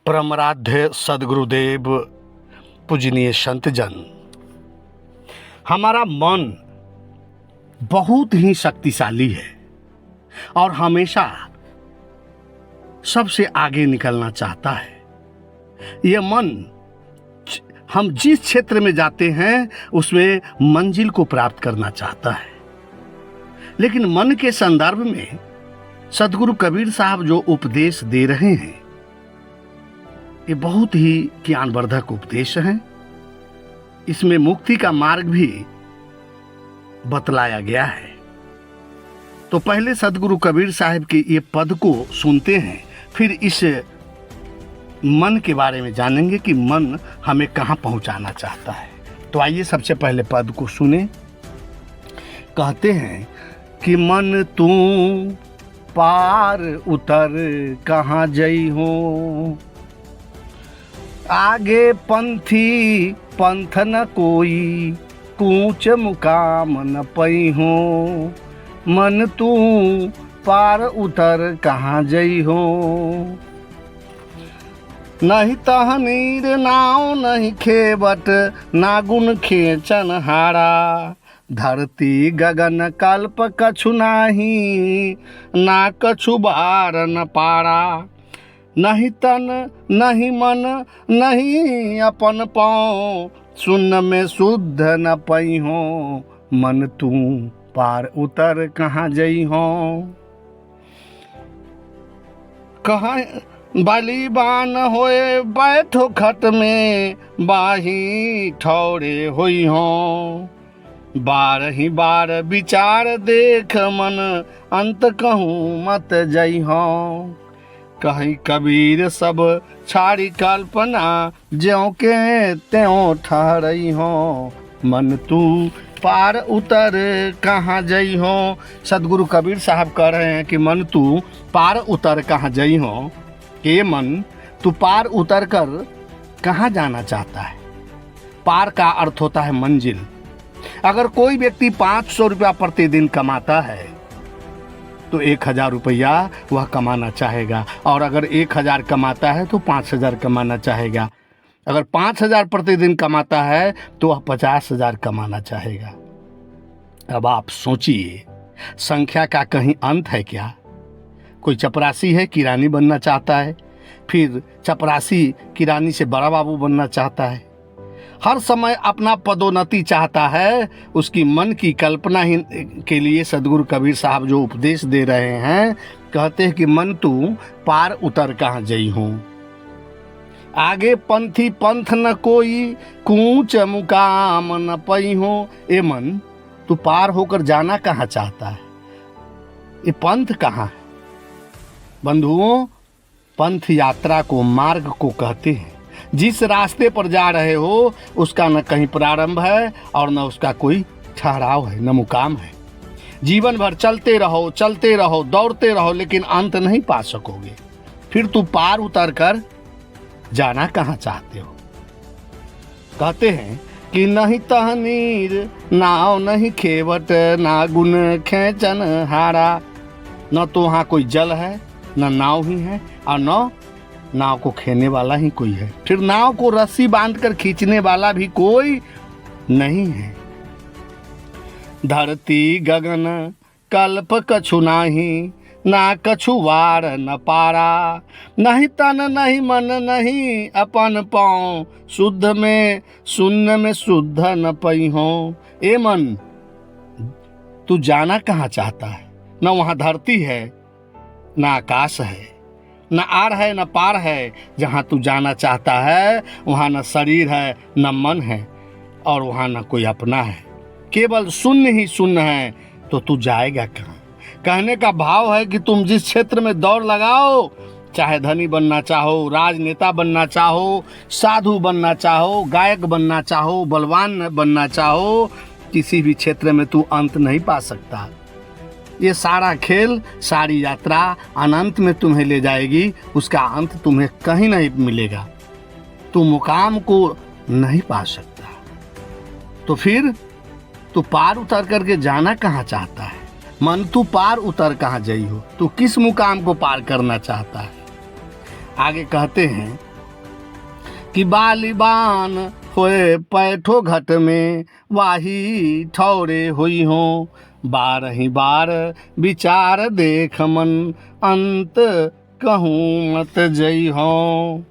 परमाराध्य सद्गुरुदेव, पूजनीय संतजन, हमारा मन बहुत ही शक्तिशाली है और हमेशा सबसे आगे निकलना चाहता है। यह मन हम जिस क्षेत्र में जाते हैं उसमें मंजिल को प्राप्त करना चाहता है। लेकिन मन के संदर्भ में सद्गुरु कबीर साहब जो उपदेश दे रहे हैं, ये बहुत ही ज्ञानवर्धक उपदेश है। इसमें मुक्ति का मार्ग भी बतलाया गया है। तो पहले सद्गुरु कबीर साहब के ये पद को सुनते हैं, फिर इस मन के बारे में जानेंगे कि मन हमें कहाँ पहुँचाना चाहता है। तो आइए सबसे पहले पद को सुने। कहते हैं कि मन तू पार उतर कहाँ जई हो, आगे पंथी पंथ न कोई, कूच मुकाम न पई हो। मन तू पार उतर कहाँ जई हो, नहीं तह नीर नाव नहीं खेबट, ना गुण खेचन हारा। धरती गगन कल्प कछु नाही, ना कछु बार न पारा। नहीं तन नहीं मन नहीं अपन पाँव, शून्य में शुद्ध न पई हो। मन तू पार उतर कहाँ जई हो, कहाँ बलिबान होए बैठो खट में, बाही ठौरे हुई हो। बार ही बार विचार देख मन, अंत कहूँ मत जई हो। कहीं कबीर सब छाड़ी कल्पना, ज्यों के त्यों ठहरई हो। मन तू पार उतर कहाँ जई हो। सद्गुरु कबीर साहब कह रहे हैं कि मन तू पार उतर कहाँ जई हो। ये मन तू पार उतर कर कहाँ जाना चाहता है। पार का अर्थ होता है मंजिल। अगर कोई व्यक्ति 500 रुपया प्रतिदिन कमाता है तो 1000 रुपया वह कमाना चाहेगा, और अगर 1000 कमाता है तो 5000 कमाना चाहेगा। अगर 5000 प्रतिदिन कमाता है तो वह 50000 कमाना चाहेगा। अब आप सोचिए, संख्या का कहीं अंत है क्या? कोई चपरासी है, किरानी बनना चाहता है, फिर चपरासी किरानी से बड़ा बाबू बनना चाहता है। हर समय अपना पदोन्नति चाहता है। उसकी मन की कल्पना ही के लिए सद्गुरु कबीर साहब जो उपदेश दे रहे हैं, कहते हैं कि मन तू पार उतर कहाँ जई हो, आगे पंथी पंथ न कोई, कूच मुकाम न पई हो। ए मन तू पार होकर जाना कहाँ चाहता है? ये पंथ कहाँ है? बंधुओं, पंथ यात्रा को, मार्ग को कहते हैं। जिस रास्ते पर जा रहे हो उसका न कहीं प्रारंभ है और न उसका कोई ठहराव है, न मुकाम है। जीवन भर चलते रहो, दौड़ते रहो, लेकिन अंत नहीं पा सकोगे। फिर तू पार उतर कर जाना कहाँ चाहते हो? कहते हैं कि नहीं तह नीर नाव नहीं खेवट, ना गुण खेचन हारा। न तो वहाँ कोई जल है, न नाव ही है, और न नाव को खेने वाला ही कोई है। फिर नाव को रस्सी बांधकर खींचने वाला भी कोई नहीं है। धरती गगन कल्प कछु नाही, ना कछु वार न पारा। नहीं तन नहीं मन नहीं अपन पाँव, शुद्ध में शून्य में शुद्ध न पई हो। ए मन तू जाना कहाँ चाहता है? न वहाँ धरती है, न आकाश है, न आर है न पार है। जहाँ तू जाना चाहता है वहाँ न शरीर है, न मन है, और वहाँ न कोई अपना है। केवल शून्य ही शून्य है। तो तू जाएगा कहाँ? कहने का भाव है कि तुम जिस क्षेत्र में दौड़ लगाओ, चाहे धनी बनना चाहो, राजनेता बनना चाहो, साधु बनना चाहो, गायक बनना चाहो, बलवान बनना चाहो, किसी भी क्षेत्र में तू अंत नहीं पा सकता। ये सारा खेल, सारी यात्रा अनंत में तुम्हें ले जाएगी। उसका अंत तुम्हें कहीं नहीं मिलेगा। तू मुकाम को नहीं पा सकता। तो फिर तू पार उतर करके जाना कहाँ चाहता है? मन तू पार उतर कहाँ जई हो, तू किस मुकाम को पार करना चाहता है? आगे कहते हैं कि बालिबान होए पैठो घट में वाही ठौरे हुई हो, बारही बार विचार देख मन अंत कहूँ मत जई हो।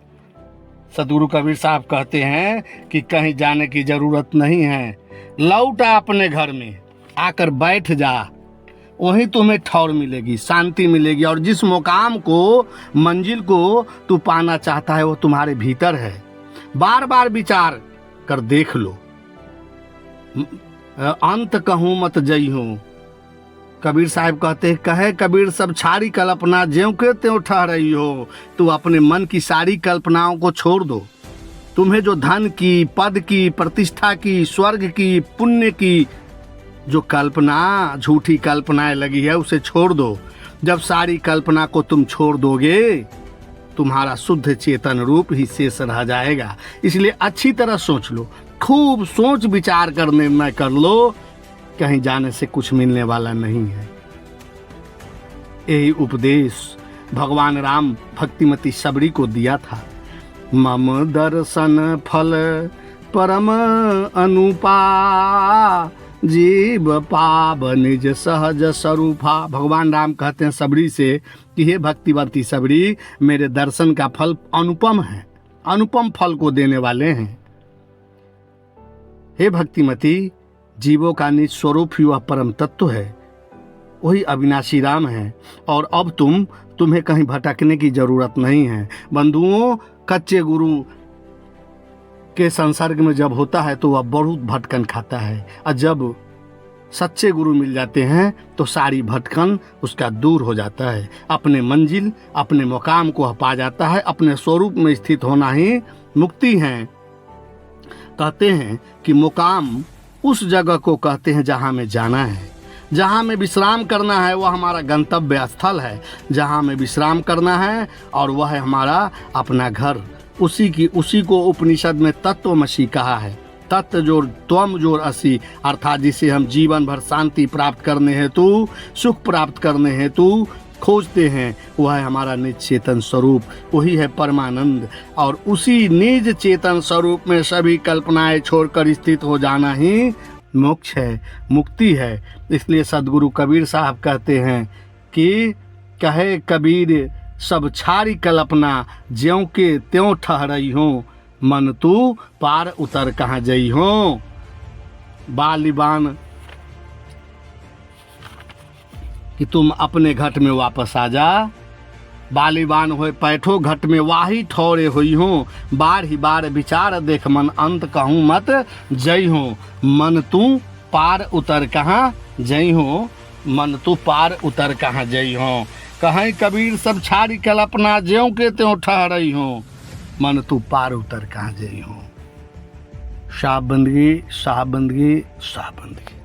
सतगुरु कबीर साहब कहते हैं कि कहीं जाने की जरूरत नहीं है, लौटा अपने घर में आकर बैठ जा, वहीं तुम्हें ठौर मिलेगी, शांति मिलेगी। और जिस मुकाम को, मंजिल को तू पाना चाहता है वो तुम्हारे भीतर है। बार बार विचार कर देख लो, अंत कहूँ मत जई हूँ। कबीर साहब कहते हैं, कहे कबीर सब छारी कल्पना ज्यों के त्यों ठहरई हो। तू अपने मन की सारी कल्पनाओं को छोड़ दो। तुम्हें जो धन की, पद की, प्रतिष्ठा की, स्वर्ग की, पुण्य की जो कल्पना, झूठी कल्पनाएं लगी है, उसे छोड़ दो। जब सारी कल्पना को तुम छोड़ दोगे, तुम्हारा शुद्ध चेतन रूप ही शेष रह जाएगा। इसलिए अच्छी तरह सोच लो, खूब सोच विचार कर निर्णय कर लो, कहीं जाने से कुछ मिलने वाला नहीं है। यही उपदेश भगवान राम भक्तिमती सबरी को दिया था। मम दर्शन फल परम अनुपा, जीव पाव निज सहज स्वरूपा। भगवान राम कहते हैं सबरी से कि हे भक्तिवती सबरी, मेरे दर्शन का फल अनुपम है, अनुपम फल को देने वाले हैं। हे भक्तिमती, जीवों का निज स्वरूप ही वह परम तत्व है, वही अविनाशी राम है। और अब तुम्हें कहीं भटकने की जरूरत नहीं है। बंधुओं, कच्चे गुरु के संसर्ग में जब होता है तो वह बहुत भटकन खाता है, और जब सच्चे गुरु मिल जाते हैं तो सारी भटकन उसका दूर हो जाता है। अपने मंजिल, अपने मुकाम को पा जाता है। अपने स्वरूप में स्थित होना ही मुक्ति है। कहते हैं कि मुकाम उस जगह को कहते हैं जहाँ में जाना है, जहाँ में विश्राम करना है, वह हमारा गंतव्य स्थल है। जहाँ में विश्राम करना है और वह है हमारा अपना घर। उसी को उपनिषद में तत्वमसि कहा है। तत्व जोड़ त्वम जोड़ असि, अर्थात जिसे हम जीवन भर शांति प्राप्त करने हेतु, सुख प्राप्त करने हेतु खोजते हैं, वह है हमारा निज चेतन स्वरूप, वही है परमानंद। और उसी निज चेतन स्वरूप में सभी कल्पनाएं छोड़कर स्थित हो जाना ही मोक्ष है, मुक्ति है। इसलिए सदगुरु कबीर साहब कहते हैं कि कहे कबीर सब छारी कल्पना ज्यों के त्यों ठहरई हो, मन तू पार उतर कहाँ जई हो। बालिबान कि तुम अपने घट में वापस आ जा, बालिबान होए पैठो घट में वाही ठौरे हुई हो, बार ही बार विचार देख मन अंत कहूँ मत जई हो। मन तू पार उतर कहाँ जई हो, मन तू पार उतर कहाँ जई हो। कहीं कबीर सब छारी कल्पना ज्यों के त्यों ठहरई हो, मन तू पार उतर कहाँ जई हो। शाह बंदगी, शाह बंदगी, शाह बंदगी।